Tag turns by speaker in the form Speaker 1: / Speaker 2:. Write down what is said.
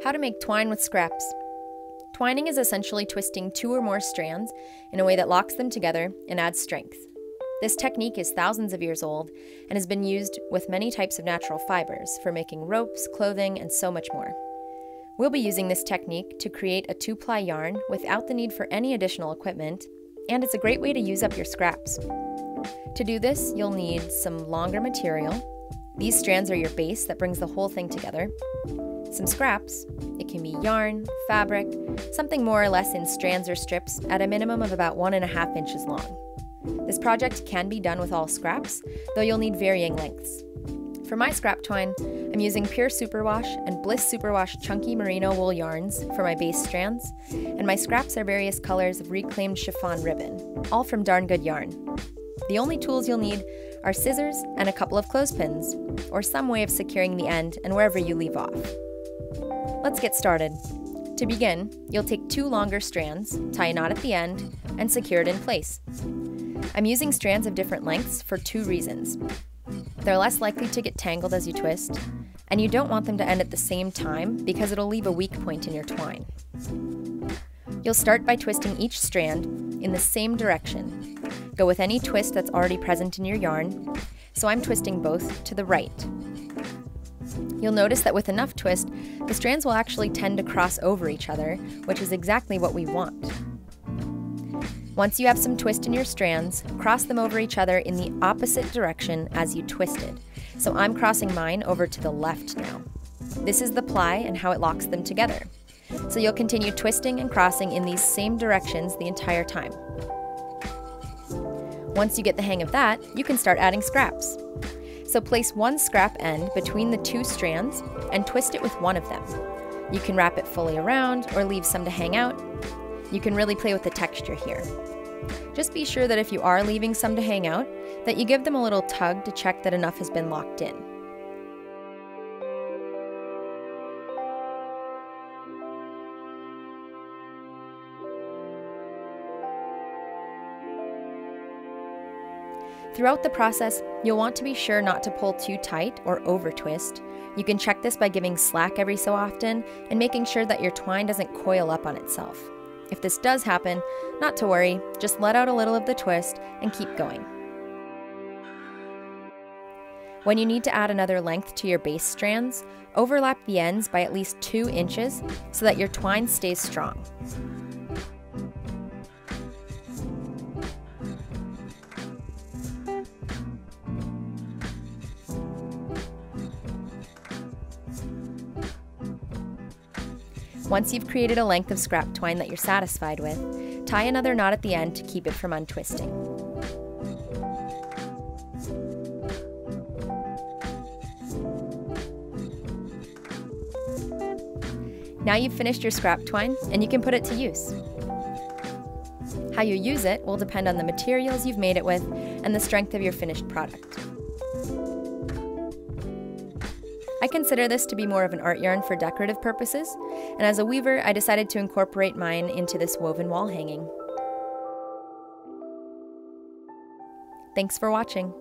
Speaker 1: How to make twine with scraps. Twining is essentially twisting two or more strands in a way that locks them together and adds strength. This technique is thousands of years old and has been used with many types of natural fibers for making ropes, clothing, and so much more. We'll be using this technique to create a 2-ply yarn without the need for any additional equipment, and it's a great way to use up your scraps. To do this, you'll need some longer material. These strands are your base that brings the whole thing together. Some scraps. It can be yarn, fabric, something more or less in strands or strips at a minimum of about 1.5 inches long. This project can be done with all scraps, though you'll need varying lengths. For my scrap twine, I'm using pure Superwash and Bliss Superwash chunky Merino wool yarns for my base strands, and my scraps are various colors of reclaimed chiffon ribbon, all from darn good yarn. The only tools you'll need are scissors and a couple of clothespins, or some way of securing the end and wherever you leave off. Let's get started. To begin, you'll take 2 longer strands, tie a knot at the end, and secure it in place. I'm using strands of different lengths for 2 reasons. They're less likely to get tangled as you twist, and you don't want them to end at the same time because it'll leave a weak point in your twine. You'll start by twisting each strand in the same direction. Go with any twist that's already present in your yarn, so I'm twisting both to the right. You'll notice that with enough twist, the strands will actually tend to cross over each other, which is exactly what we want. Once you have some twist in your strands, cross them over each other in the opposite direction as you twisted. So I'm crossing mine over to the left now. This is the ply and how it locks them together. So you'll continue twisting and crossing in these same directions the entire time. Once you get the hang of that, you can start adding scraps. So place 1 scrap end between the 2 strands and twist it with one of them. You can wrap it fully around or leave some to hang out. You can really play with the texture here. Just be sure that if you are leaving some to hang out, that you give them a little tug to check that enough has been locked in. Throughout the process, you'll want to be sure not to pull too tight or over-twist. You can check this by giving slack every so often and making sure that your twine doesn't coil up on itself. If this does happen, not to worry, just let out a little of the twist and keep going. When you need to add another length to your base strands, overlap the ends by at least 2 inches so that your twine stays strong. Once you've created a length of scrap twine that you're satisfied with, tie another knot at the end to keep it from untwisting. Now you've finished your scrap twine, and you can put it to use. How you use it will depend on the materials you've made it with and the strength of your finished product. I consider this to be more of an art yarn for decorative purposes, and as a weaver, I decided to incorporate mine into this woven wall hanging. Thanks for watching.